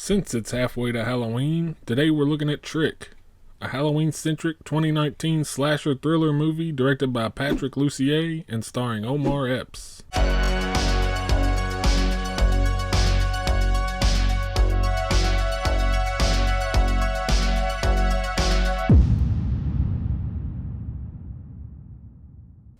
Since it's halfway to Halloween, today we're looking at Trick, a Halloween-centric 2019 slasher thriller movie directed by Patrick Lussier and starring Omar Epps.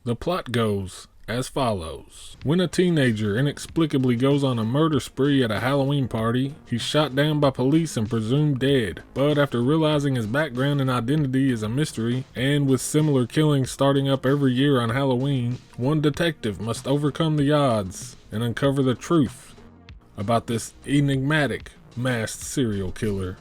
The plot goes as follows. When a teenager inexplicably goes on a murder spree at a Halloween party, he's shot down by police and presumed dead. But after realizing his background and identity is a mystery, and with similar killings starting up every year on Halloween, one detective must overcome the odds and uncover the truth about this enigmatic masked serial killer.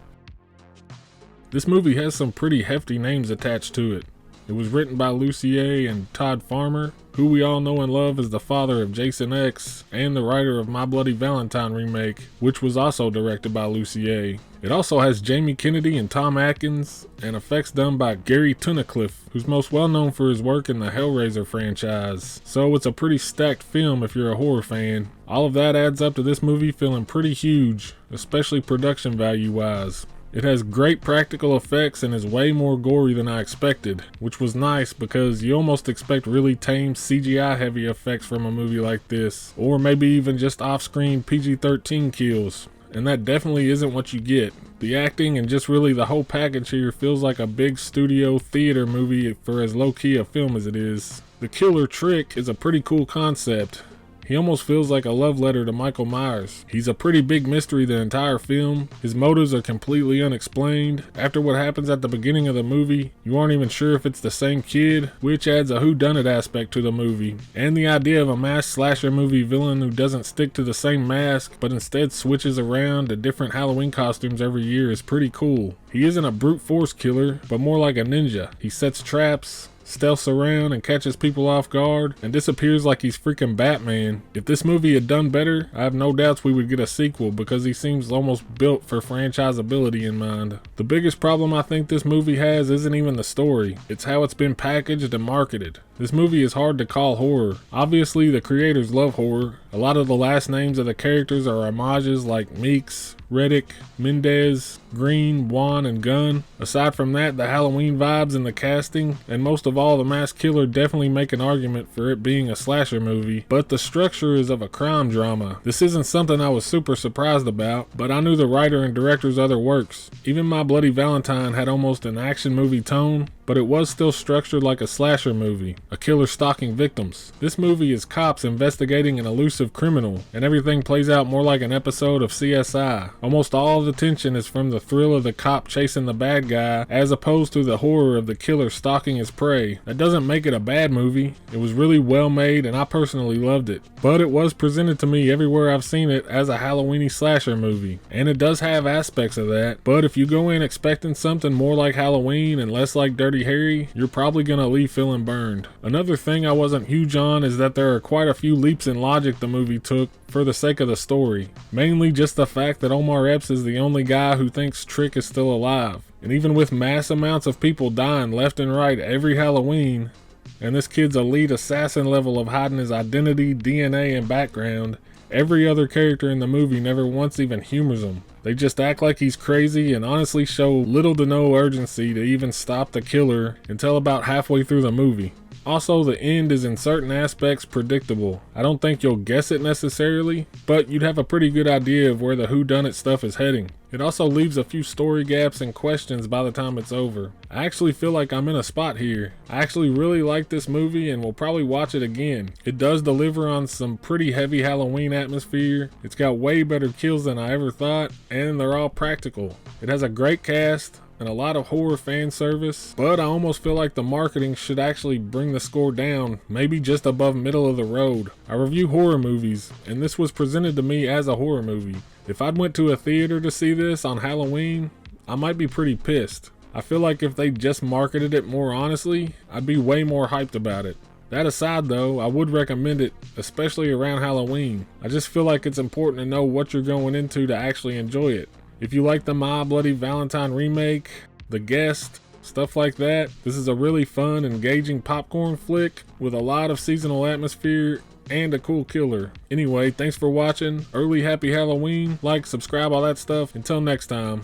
This movie has some pretty hefty names attached to it. It was written by Lussier and Todd Farmer, who we all know and love as the father of Jason X and the writer of My Bloody Valentine remake, which was also directed by Lussier. It also has Jamie Kennedy and Tom Atkins, and effects done by Gary Tunnicliffe, who's most well known for his work in the Hellraiser franchise. So it's a pretty stacked film if you're a horror fan. All of that adds up to this movie feeling pretty huge, especially production value wise. It has great practical effects and is way more gory than I expected, which was nice because you almost expect really tame CGI heavy effects from a movie like this, or maybe even just off-screen PG-13 kills, and that definitely isn't what you get. The acting and just really the whole package here feels like a big studio theater movie for as low-key a film as it is. The killer Trick is a pretty cool concept. He almost feels like a love letter to Michael Myers. He's a pretty big mystery the entire film. His motives are completely unexplained. After what happens at the beginning of the movie, you aren't even sure if it's the same kid, which adds a whodunit aspect to the movie. And the idea of a masked slasher movie villain who doesn't stick to the same mask, but instead switches around to different Halloween costumes every year is pretty cool. He isn't a brute force killer, but more like a ninja. He sets traps, stealths around and catches people off guard, and disappears like he's freaking Batman. If this movie had done better, I have no doubts we would get a sequel because he seems almost built for franchisability in mind. The biggest problem I think this movie has isn't even the story, it's how it's been packaged and marketed. This movie is hard to call horror. Obviously the creators love horror. A lot of the last names of the characters are homages like Meeks, Reddick, Mendez, Green, Wan, and Gunn. Aside from that, the Halloween vibes and the casting, and most of all the masked killer definitely make an argument for it being a slasher movie, but the structure is of a crime drama. This isn't something I was super surprised about, but I knew the writer and director's other works. Even My Bloody Valentine had almost an action movie tone, but it was still structured like a slasher movie, a killer stalking victims. This movie is cops investigating an elusive criminal, and everything plays out more like an episode of CSI. Almost all of the tension is from the thrill of the cop chasing the bad guy, as opposed to the horror of the killer stalking his prey. That doesn't make it a bad movie. It was really well made, and I personally loved it. But it was presented to me everywhere I've seen it as a Halloween-y slasher movie, and it does have aspects of that. But if you go in expecting something more like Halloween and less like Dirty Harry, you're probably gonna leave feeling burned. Another thing I wasn't huge on is that there are quite a few leaps in logic the movie took for the sake of the story. Mainly just the fact that Omar Epps is the only guy who thinks Trick is still alive. And even with mass amounts of people dying left and right every Halloween, and this kid's elite assassin level of hiding his identity, DNA, and background, every other character in the movie never once even humors him. They just act like he's crazy and honestly show little to no urgency to even stop the killer until about halfway through the movie. Also, the end is in certain aspects predictable. I don't think you'll guess it necessarily, but you'd have a pretty good idea of where the whodunit stuff is heading. It also leaves a few story gaps and questions by the time it's over. I actually feel like I'm in a spot here. I actually really like this movie and will probably watch it again. It does deliver on some pretty heavy Halloween atmosphere. It's got way better kills than I ever thought, and they're all practical. It has a great cast and a lot of horror fan service, but I almost feel like the marketing should actually bring the score down, maybe just above middle of the road. I review horror movies, and this was presented to me as a horror movie. If I'd went to a theater to see this on Halloween, I might be pretty pissed. I feel like if they just marketed it more honestly, I'd be way more hyped about it. That aside though, I would recommend it, especially around Halloween. I just feel like it's important to know what you're going into to actually enjoy it. If you like the My Bloody Valentine remake, The Guest, stuff like that, this is a really fun, engaging popcorn flick with a lot of seasonal atmosphere and a cool killer. Anyway, thanks for watching. Early happy Halloween. Like, subscribe, all that stuff. Until next time.